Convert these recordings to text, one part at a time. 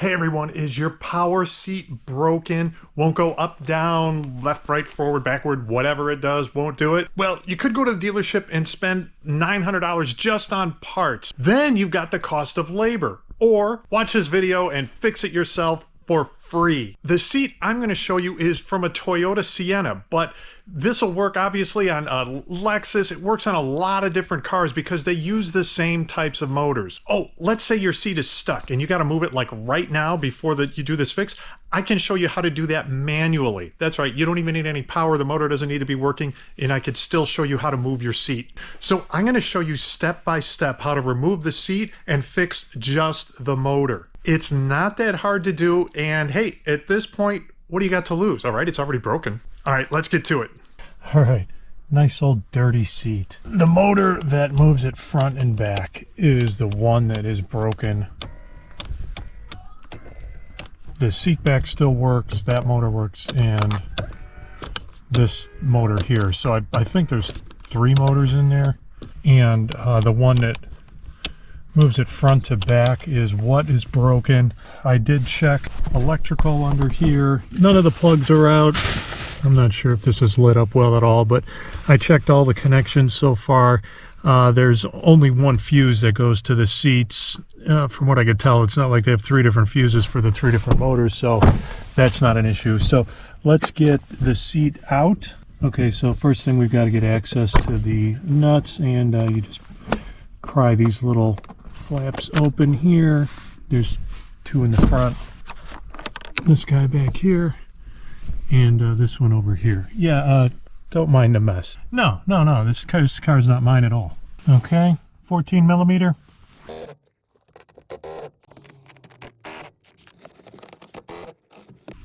Hey everyone, is your power seat broken? Won't go up, down, left, right, forward, backward, whatever it does, won't do it? Well, you could go to the dealership and spend $900 just on parts. Then you've got the cost of labor. Or watch this video and fix it yourself for free. The seat I'm going to show you is from a Toyota Sienna, but this will work obviously on a Lexus. It works on a lot of different cars because they use the same types of motors. Oh, let's say your seat is stuck and you got to move it like right now before you do this fix. I can show you how to do that manually. That's right, you don't even need any power. The motor doesn't need to be working, and I could still show you how to move your seat. So I'm going to show you step by step how to remove the seat and fix just the motor. It's not that hard to do, and hey, at this point, what do you got to lose? All right, it's already broken. All right, let's get to it. All right, nice old dirty seat. The motor that moves it front and back is the one that is broken. The Seatback still works, that motor works, and this motor here. So I think there's 3 motors in there, and the one that moves it front to back is what is broken. I did check electrical under here. None of the plugs are out. I'm not sure if this is lit up well at all, but I checked all the connections so far. There's only one fuse that goes to the seats. From what I could tell, it's not like they have 3 different fuses for the 3 different motors, so that's not an issue. So let's get the seat out. Okay, so first thing we've got to get access to the nuts, and you just pry these little flaps open here. There's 2 in the front, this guy back here, and this one over here. Yeah, don't mind the mess. No, this car's not mine at all. Okay, 14 millimeter.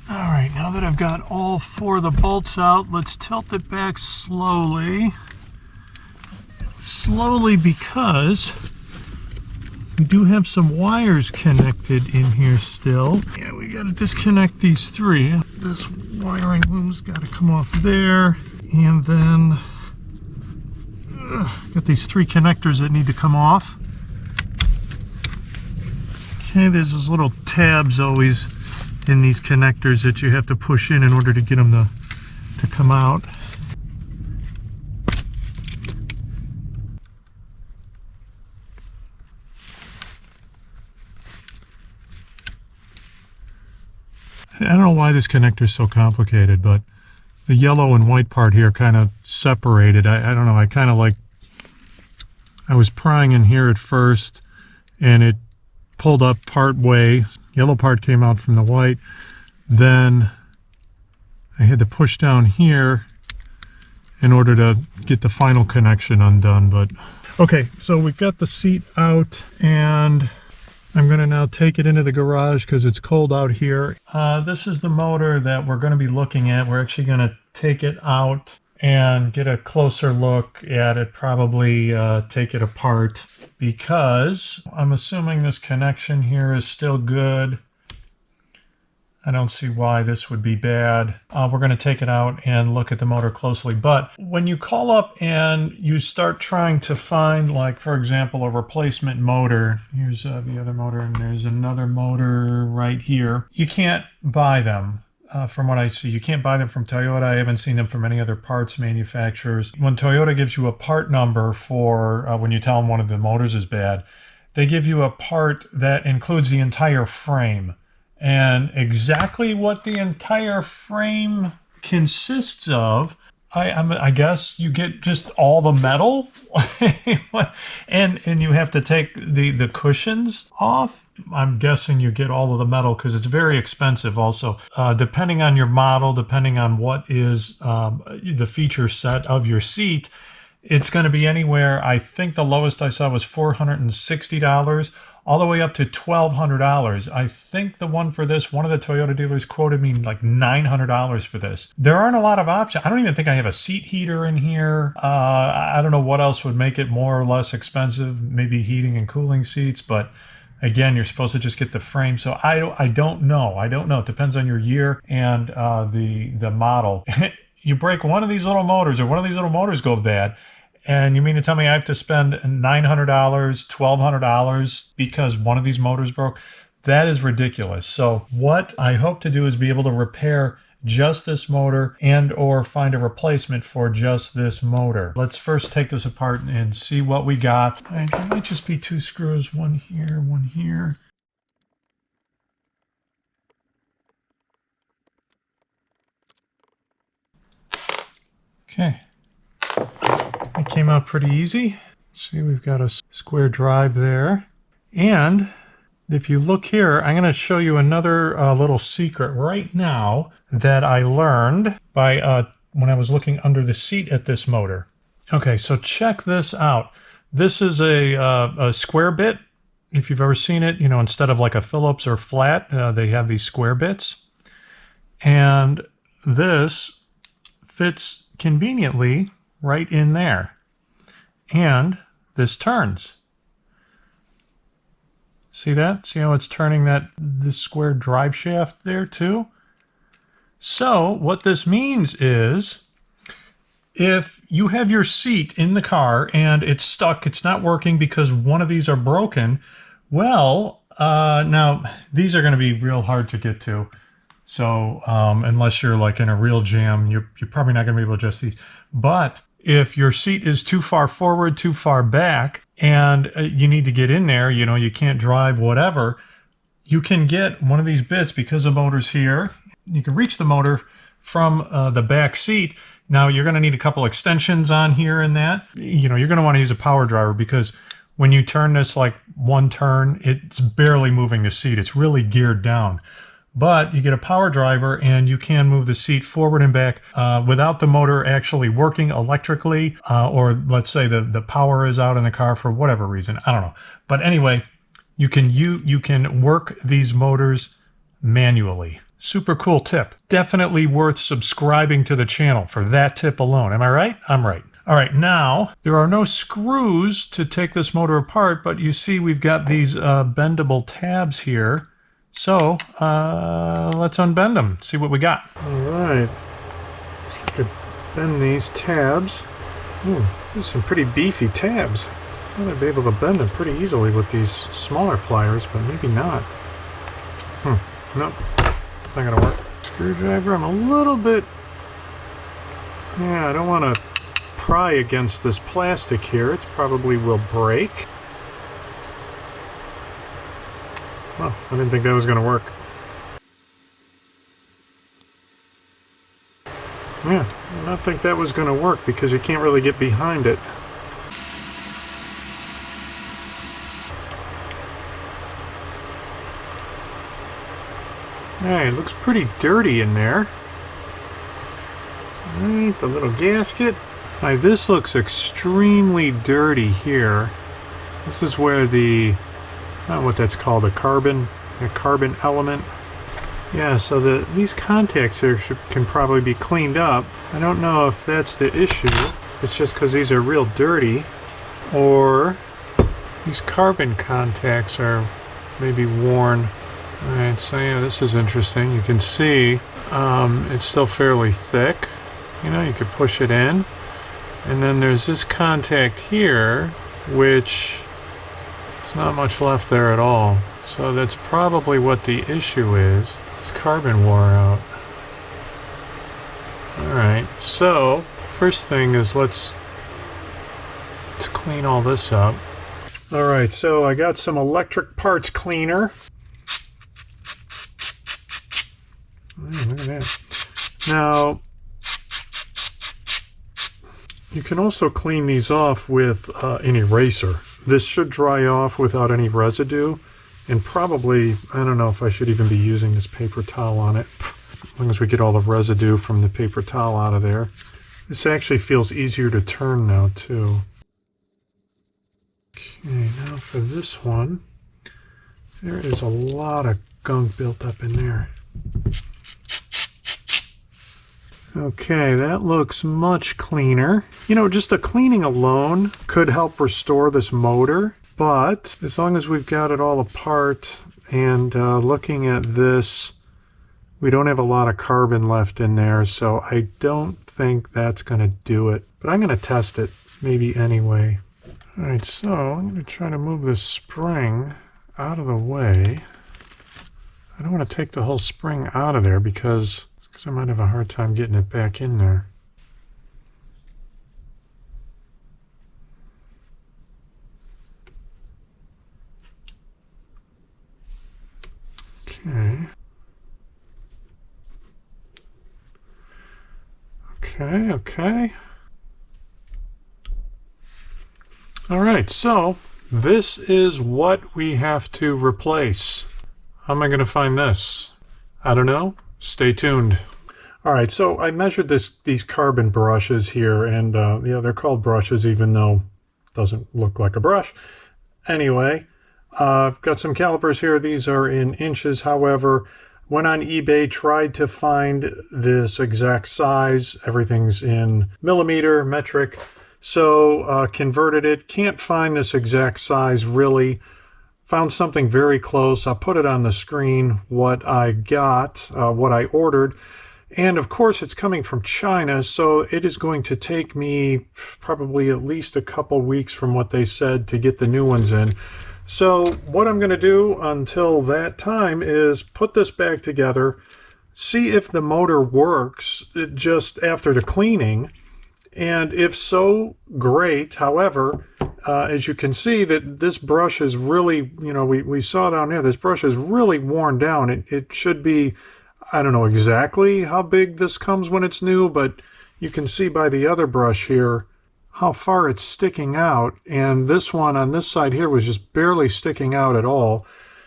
All right, now that I've got all 4 of the bolts out, let's tilt it back slowly. Slowly, because we do have some wires connected in here still. Yeah, we got to disconnect these 3. This wiring loom's got to come off there, and then got these 3 connectors that need to come off. Okay, there's those little tabs always in these connectors that you have to push in order to get them to come out. I don't know why this connector is so complicated, but the yellow and white part here kind of separated. I don't know, I was prying in here at first, and it pulled up part way. Yellow part came out from the white. Then I had to push down here in order to get the final connection undone. But okay, so we've got the seat out, and I'm going to now take it into the garage because it's cold out here. This is the motor that we're going to be looking at. We're actually going to take it out and get a closer look at it, probably take it apart, because I'm assuming this connection here is still good. I don't see why this would be bad. We're going to take it out and look at the motor closely. But when you call up and you start trying to find, like, for example, a replacement motor, here's the other motor, and there's another motor right here. You can't buy them. From what I see, you can't buy them from Toyota. I haven't seen them from any other parts manufacturers. When Toyota gives you a part number for when you tell them one of the motors is bad, they give you a part that includes the entire frame. And exactly what the entire frame consists of, I guess you get just all the metal, and you have to take the cushions off. I'm guessing you get all of the metal because it's very expensive also. Depending on your model, depending on what is the feature set of your seat, it's going to be anywhere. I think the lowest I saw was $460, all the way up to $1,200. I think the one for this, one of the Toyota dealers quoted me like $900 for this. There aren't a lot of options. I don't even think I have a seat heater in here. I don't know what else would make it more or less expensive. Maybe heating and cooling seats, but again, you're supposed to just get the frame. So I don't know. It depends on your year and the model. You break one of these little motors, or one of these little motors go bad, And you mean to tell me I have to spend $900, $1,200 because one of these motors broke? That is ridiculous. So what I hope to do is be able to repair just this motor and or find a replacement for just this motor. Let's first take this apart and see what we got. It might just be 2 screws, one here, one here. Okay, it came out pretty easy. See, we've got a square drive there. And if you look here, I'm going to show you another little secret right now that I learned by when I was looking under the seat at this motor. Okay, so check this out. This is a square bit. If you've ever seen it, you know, instead of like a Phillips or flat, they have these square bits. And this fits conveniently right in there. And this turns. See that? See how it's turning this square drive shaft there too? So what this means is if you have your seat in the car and it's stuck, it's not working because one of these are broken, well, now these are going to be real hard to get to. So unless you're like in a real jam, you're probably not going to be able to adjust these. But if your seat is too far forward, too far back, and you need to get in there, you know, you can't drive, whatever, you can get one of these bits because the motor's here. You can reach the motor from the back seat. Now you're going to need a couple extensions on here and that. You know, you're going to want to use a power driver because when you turn this like one turn, it's barely moving the seat. It's really geared down. But you get a power driver and you can move the seat forward and back without the motor actually working electrically, or let's say the power is out in the car for whatever reason. I don't know. But anyway, you can work these motors manually. Super cool tip. Definitely worth subscribing to the channel for that tip alone. Am I right? I'm right. All right, now there are no screws to take this motor apart, but you see we've got these bendable tabs here. So let's unbend them, see what we got. All right, so I could bend these tabs. Ooh, there's some pretty beefy tabs. I thought I'd be able to bend them pretty easily with these smaller pliers, but maybe not. Nope, it's not gonna work. Screwdriver, I'm a little bit, yeah, I don't want to pry against this plastic here. It probably will break. Well, I didn't think that was going to work. Yeah, I don't think that was going to work because you can't really get behind it. Alright, it looks pretty dirty in there. Alright, the little gasket. Alright, this looks extremely dirty here. This is where the, I don't know what that's called, a carbon element. Yeah, so these contacts here can probably be cleaned up. I don't know if that's the issue. It's just because these are real dirty, or these carbon contacts are maybe worn. Alright, so yeah, this is interesting. You can see it's still fairly thick. You know, you could push it in. And then there's this contact here, which there's not much left there at all. So that's probably what the issue is. This carbon wore out. Alright, so first thing is let's clean all this up. Alright, so I got some electric parts cleaner. Look at that. Now, you can also clean these off with an eraser. This should dry off without any residue, and probably, I don't know if I should even be using this paper towel on it, as long as we get all the residue from the paper towel out of there. This actually feels easier to turn now too. Okay, now for this one, there is a lot of gunk built up in there. Okay, that looks much cleaner. You know, just the cleaning alone could help restore this motor, but as long as we've got it all apart and looking at this, we don't have a lot of carbon left in there, so I don't think that's going to do it. But I'm going to test it, maybe anyway. Alright, so I'm going to try to move this spring out of the way. I don't want to take the whole spring out of there because I might have a hard time getting it back in there. Okay. Okay. All right, so this is what we have to replace. How am I going to find this? I don't know. Stay tuned. All right, so I measured these carbon brushes here, and yeah, they're called brushes even though it doesn't look like a brush. Anyway, I've got some calipers here. These are in inches. However, went on eBay, tried to find this exact size. Everything's in millimeter, metric. So converted it. Can't find this exact size really. Found something very close. I'll put it on the screen, what I got, what I ordered. And of course it's coming from China, so it is going to take me probably at least a couple weeks from what they said to get the new ones in. So what I'm going to do until that time is put this back together, see if the motor works just after the cleaning. And if so, great. However, as you can see that this brush is really, you know, we saw down there, this brush is really worn down. It should be, I don't know exactly how big this comes when it's new, but you can see by the other brush here how far it's sticking out. And this one on this side here was just barely sticking out at all.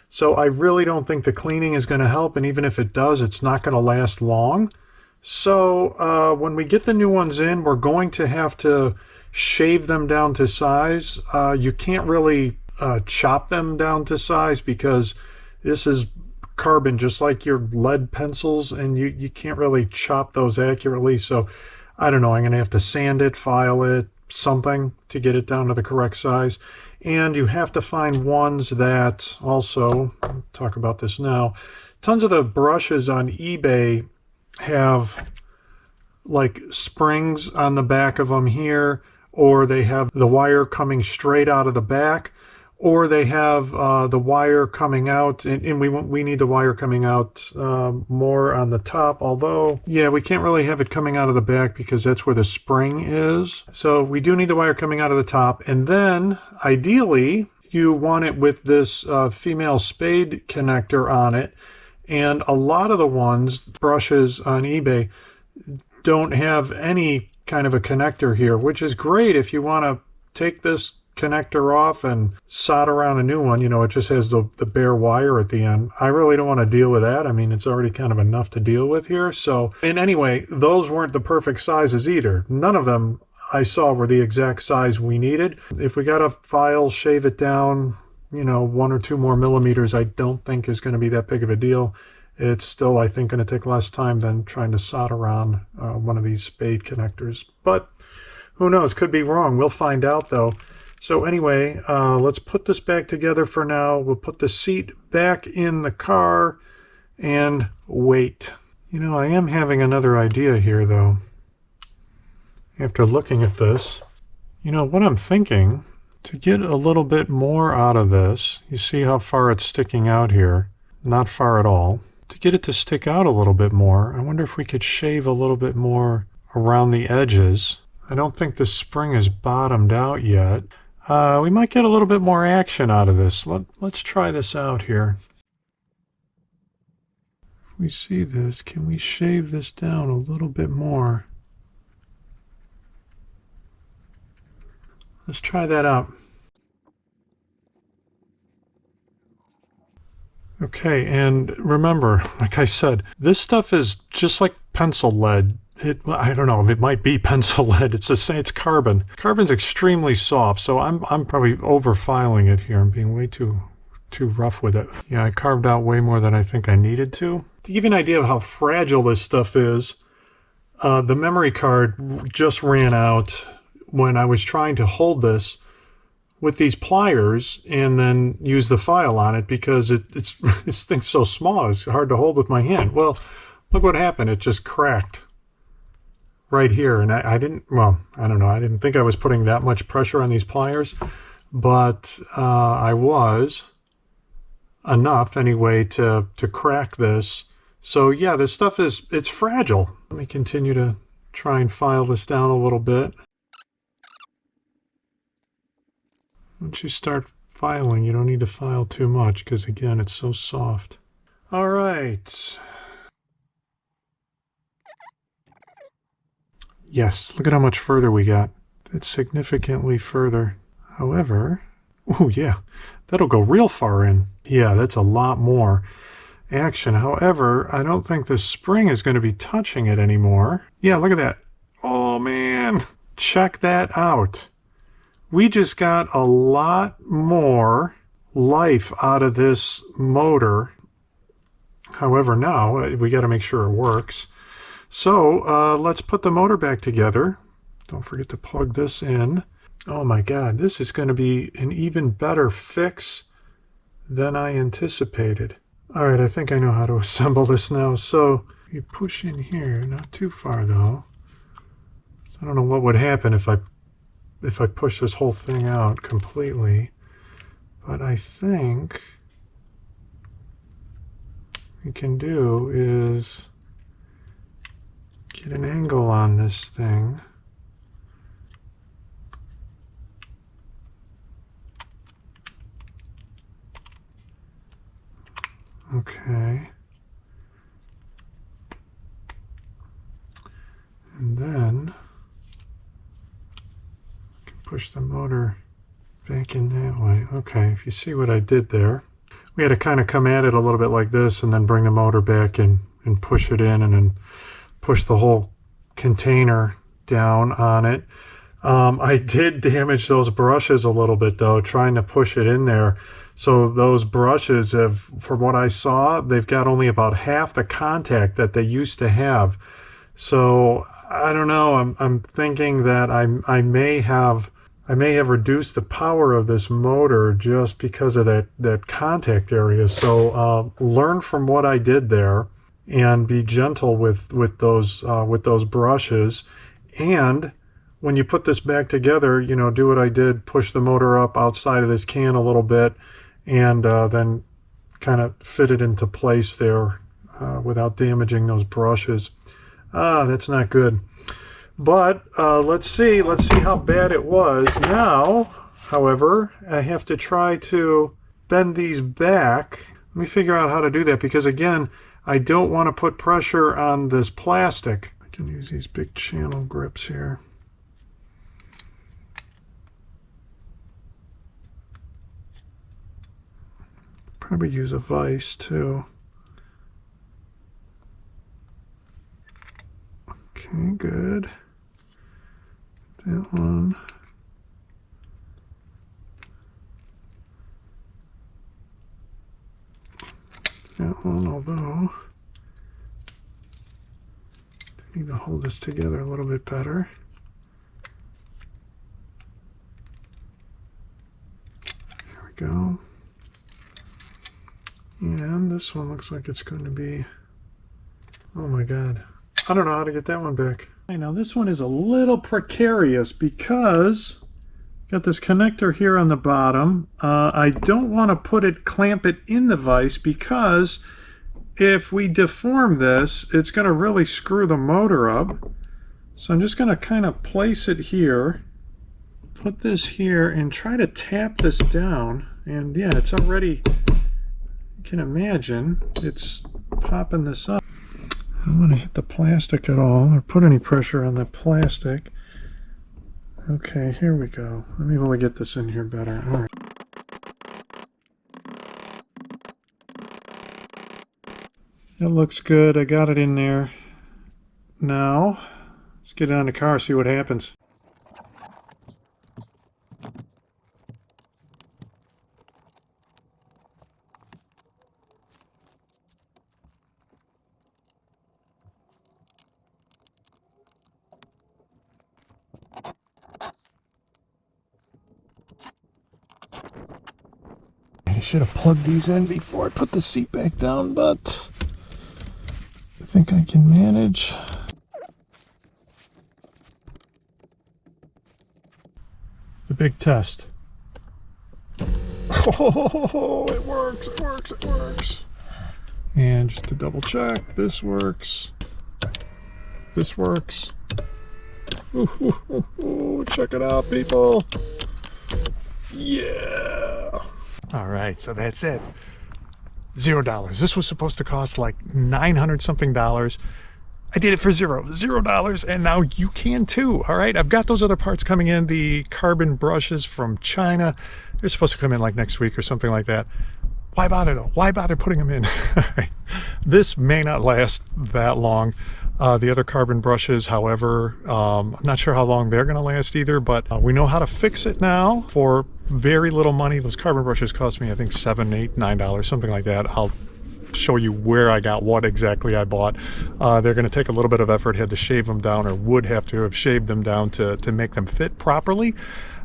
So I really don't think the cleaning is going to help. And even if it does, it's not going to last long. So when we get the new ones in, we're going to have to shave them down to size. You can't really chop them down to size because this is carbon just like your lead pencils, and you can't really chop those accurately. So I don't know, I'm going to have to sand it, file it, something to get it down to the correct size. And you have to find ones that also, I'll talk about this now, tons of the brushes on eBay have like springs on the back of them here, or they have the wire coming straight out of the back, or they have the wire coming out, and we need the wire coming out more on the top, although yeah, we can't really have it coming out of the back because that's where the spring is. So we do need the wire coming out of the top, and then ideally you want it with this female spade connector on it. And a lot of the brushes on eBay don't have any kind of a connector here, which is great if you want to take this connector off and solder on a new one. You know, it just has the bare wire at the end. I really don't want to deal with that. I mean, it's already kind of enough to deal with here. So, and anyway, those weren't the perfect sizes either. None of them I saw were the exact size we needed. If we got a file, shave it down, you know, 1 or 2 more millimeters, I don't think is going to be that big of a deal. It's still, I think, going to take less time than trying to solder on one of these spade connectors. But who knows? Could be wrong. We'll find out, though. So anyway, let's put this back together for now. We'll put the seat back in the car and wait. You know, I am having another idea here, though. After looking at this, you know, what I'm thinking, to get a little bit more out of this, you see how far it's sticking out here? Not far at all. To get it to stick out a little bit more, I wonder if we could shave a little bit more around the edges. I don't think the spring is bottomed out yet. We might get a little bit more action out of this. Let's try this out here. If we see this, can we shave this down a little bit more? Let's try that out. Okay, and remember, like I said, this stuff is just like pencil lead. I don't know, it might be pencil lead. It's carbon. Carbon's extremely soft, so I'm probably over-filing it here. I'm being way too rough with it. Yeah, I carved out way more than I think I needed to. To give you an idea of how fragile this stuff is, the memory card just ran out when I was trying to hold this with these pliers and then use the file on it because this thing's so small, it's hard to hold with my hand. Well, look what happened. It just cracked right here. And I didn't, well, I don't know. I didn't think I was putting that much pressure on these pliers, but I was. enough anyway to crack this. So yeah, this stuff it's fragile. Let me continue to try and file this down a little bit. Once you start filing, you don't need to file too much because again, it's so soft. All right. Yes, look at how much further we got. It's significantly further. However, oh yeah, that'll go real far in. Yeah, that's a lot more action. However, I don't think the spring is going to be touching it anymore. Yeah, look at that. Oh man, check that out. We just got a lot more life out of this motor. However, now we got to make sure it works. So let's put the motor back together. Don't forget to plug this in. Oh my God, this is going to be an even better fix than I anticipated. All right, I think I know how to assemble this now. So you push in here, not too far though. So I don't know what would happen if I push this whole thing out completely, but I think what we can do is get an angle on this thing. Okay. And then push the motor back in that way. Okay, if you see what I did there, we had to kind of come at it a little bit like this and then bring the motor back and push it in and then push the whole container down on it. I did damage those brushes a little bit though, trying to push it in there. So those brushes have, from what I saw, they've got only about half the contact that they used to have. So I don't know, I'm thinking that I may have reduced the power of this motor just because of that contact area. So learn from what I did there and be gentle with those brushes. And when you put this back together, you know, do what I did, push the motor up outside of this can a little bit, and then kind of fit it into place there without damaging those brushes. That's not good. But let's see how bad it was. Now, however, I have to try to bend these back. Let me figure out how to do that, because again, I don't want to put pressure on this plastic. I can use these big channel grips here. Probably use a vise too. Okay, good. That one. That one, although I need to hold this together a little bit better. There we go. And this one looks like it's going to be, oh my God. I don't know how to get that one back. Now this one is a little precarious because got this connector here on the bottom. I don't want to clamp it in the vise, because if we deform this, it's going to really screw the motor up. So I'm just going to kind of place it here, put this here, and try to tap this down. And yeah, it's already, you can imagine, it's popping this up. I don't want to hit the plastic at all or put any pressure on the plastic. Okay, here we go. I'm able to get this in here better. All right. It looks good. I got it in there. Now, let's get it on the car, see what happens. I should have plugged these in before I put the seat back down, but I think I can manage. The big test. Oh, it works, it works, it works. And just to double check, this works. This works. Ooh, check it out, people. Yeah. All right, so that's it. $0. This was supposed to cost like 900 something dollars. I did it for $0, and now you can too. All right, I've got those other parts coming in, the carbon brushes from China. They're supposed to come in like next week or something like that. Why bother though? Why bother putting them in? This may not last that long. The other carbon brushes, however, I'm not sure how long they're gonna last either, but we know how to fix it now for very little money. Those carbon brushes cost me, I think, $7, $8, $9, something like that. I'll show you where I got what exactly I bought. They're going to take a little bit of effort. Had to shave them down, or would have to have shaved them down to make them fit properly,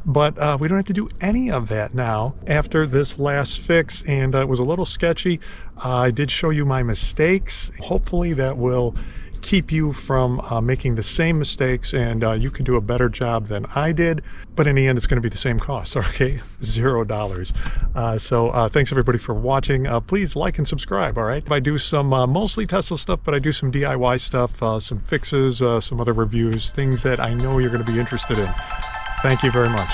but we don't have to do any of that now after this last fix, and it was a little sketchy. I did show you my mistakes. Hopefully that will keep you from making the same mistakes, and you can do a better job than I did, but in the end it's going to be the same cost. Okay, $0. So thanks everybody for watching. Please like and subscribe. All right, I do some mostly Tesla stuff, but I do some DIY stuff, some fixes, some other reviews, things that I know you're going to be interested in. Thank you very much.